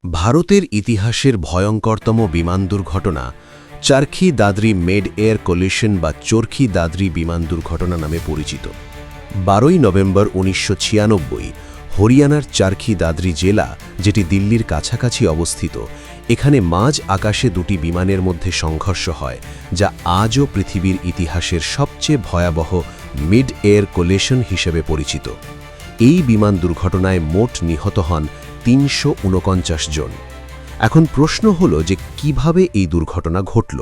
ভারতের ইতিহাসের ভয়ঙ্করতম বিমান দুর্ঘটনা চারখি দাদরি মেড এয়ার কোলিশন বা চরখি দাদরি বিমান দুর্ঘটনা নামে পরিচিত। 12 নভেম্বর 1996 হরিয়ানার চারখি দাদরি জেলা, যেটি দিল্লির কাছাকাছি অবস্থিত, এখানে মাঝ আকাশে দুটি বিমানের মধ্যে সংঘর্ষ হয়, যা আজও পৃথিবীর ইতিহাসের সবচেয়ে ভয়াবহ মিড এয়ার কোলিশন হিসেবে পরিচিত। এই বিমান দুর্ঘটনায় মোট নিহত হন 349 জন। এখন প্রশ্ন হল যে কিভাবে এই দুর্ঘটনা ঘটল।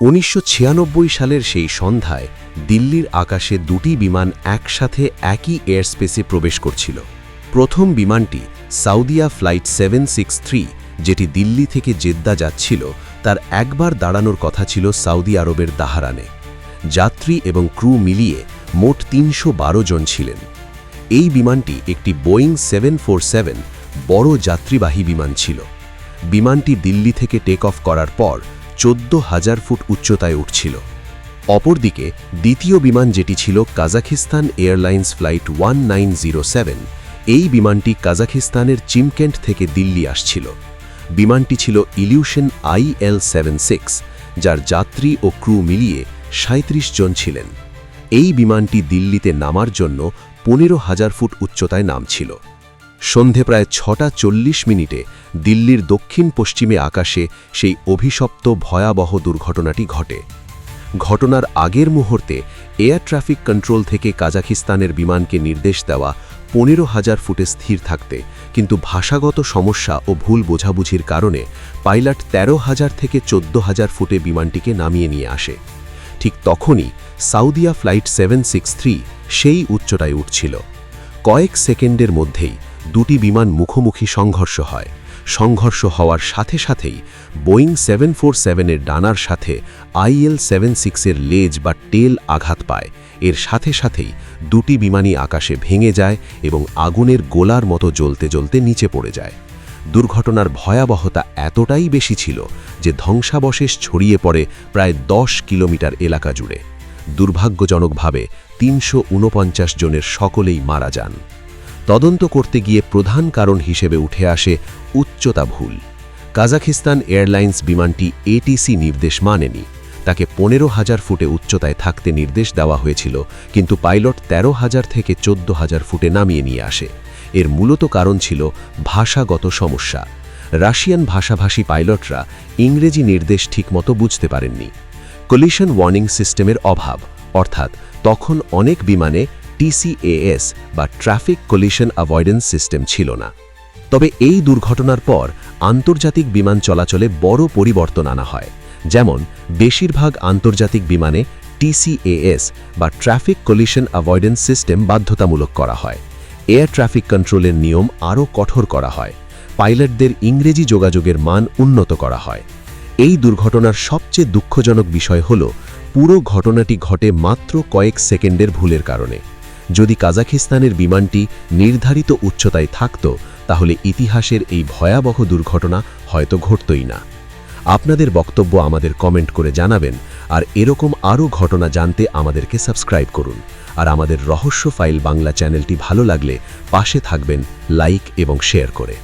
1996 সালের সেই সন্ধ্যায় দিল্লির আকাশে দুটি বিমান একসাথে একই এয়ারস্পেসে প্রবেশ করছিল। প্রথম বিমানটি সাউদিয়া ফ্লাইট 763, যেটি দিল্লি থেকে জেদ্দা যাচ্ছিল, তার একবার দাঁড়ানোর কথা ছিল সৌদি আরবের দাহারানে। যাত্রী এবং ক্রু মিলিয়ে মোট 312 জন ছিলেন। এই বিমানটি একটি বোয়িং 747 বড় যাত্রীবাহী বিমান ছিল। বিমানটি দিল্লি থেকে টেক অফ করার পর 14,000 ফুট উচ্চতায় উঠছিল। অপরদিকে দ্বিতীয় বিমান, যেটি ছিল কাজাখিস্তান এয়ারলাইন্স ফ্লাইট 1907, এই বিমানটি কাজাখিস্তানের চিমকেন্ট থেকে দিল্লি আসছিল। বিমানটি ছিল ইলিউশন IL-76, যার যাত্রী ও ক্রু মিলিয়ে 37 জন ছিলেন। এই বিমানটি দিল্লিতে নামার জন্য 15,000 ফুট উচ্চতায় নামছিল। সন্ধে প্রায় 6:40 দিল্লির দক্ষিণ পশ্চিমে আকাশে সেই অভিশপ্ত ভয়াবহ দুর্ঘটনাটি ঘটে। ঘটনার আগের মুহূর্তে এয়ার ট্রাফিক কন্ট্রোল থেকে কাজাখিস্তানের বিমানকে নির্দেশ দেওয়া 15,000 ফুটে স্থির থাকতে, কিন্তু ভাষাগত সমস্যা ও ভুল বোঝাবুঝির কারণে পাইলট 13,000 থেকে 14,000 ফুটে বিমানটিকে নামিয়ে নিয়ে আসে। ঠিক তখনই সাউদিয়া ফ্লাইট 763 সেই উচ্চতায় উঠছিল। কয়েক সেকেন্ডের মধ্যেই দুটি বিমান মুখোমুখি সংঘর্ষ হয়। সংঘর্ষ হওয়ার সাথে সাথেই বোয়িং 747-এর ডানার সাথে IL-76-এর লেজ বা টেল আঘাত পায়। এর সাথে সাথেই দুটি বিমানই আকাশে ভেঙে যায় এবং আগুনের গোলার মতো জ্বলতে জ্বলতে নিচে পড়ে যায়। দুর্ঘটনার ভয়াবহতা এতটাই বেশি ছিল যে ধ্বংসাবশেষ ছড়িয়ে পড়ে প্রায় 10 কিলোমিটার এলাকা জুড়ে। দুর্ভাগ্যজনকভাবে 349 জনের সকলেই মারা যান। তদন্ত করতে গিয়ে প্রধান কারণ হিসেবে উঠে আসে উচ্চতা ভুল। কাজাখিস্তান এয়ারলাইন্স বিমানটি ATC নির্দেশ মানেনি। তাকে 15,000 ফুটে উচ্চতায় থাকতে নির্দেশ দেওয়া হয়েছিল, কিন্তু পাইলট 13,000 থেকে 14,000 ফুটে নামিয়ে নিয়ে আসে। এর মূলত কারণ ছিল ভাষাগত সমস্যা। রাশিয়ান ভাষাভাষী পাইলটরা ইংরেজি নির্দেশ ঠিকমতো বুঝতে পারেননি। কলিশন ওয়ার্নিং সিস্টেমের অভাব, অর্থাৎ তখন অনেক বিমানে TCAS বা ট্রাফিক কলিশন অ্যাভয়েডেন্স সিস্টেম ছিল না। তবে এই দুর্ঘটনার পর আন্তর্জাতিক বিমান চলাচলে বড় পরিবর্তন আনা হয়। যেমন বেশিরভাগ আন্তর্জাতিক বিমানে TCAS বা ট্রাফিক কলিশন অ্যাভয়েডেন্স সিস্টেম বাধ্যতামূলক করা হয়। এয়ার ট্রাফিক কন্ট্রোলের নিয়ম আরও কঠোর করা হয়। পাইলটদের ইংরেজি যোগাযোগের মান উন্নত করা হয়। এই দুর্ঘটনার সবচেয়ে দুঃখজনক বিষয় হল পুরো ঘটনাটি ঘটে মাত্র কয়েক সেকেন্ডের ভুলের কারণে। যদি কাজাখিস্তানের বিমানটি নির্ধারিত উচ্চতায় থাকত, তাহলে ইতিহাসের এই ভয়াবহ দুর্ঘটনা হয়তো ঘটতই না। আপনাদের বক্তব্য আমাদের কমেন্ট করে জানাবেন, আর এরকম আরও ঘটনা জানতে আমাদেরকে সাবস্ক্রাইব করুন। আর আমাদের রহস্য ফাইল বাংলা চ্যানেলটি ভালো লাগলে পাশে থাকবেন লাইক এবং শেয়ার করে।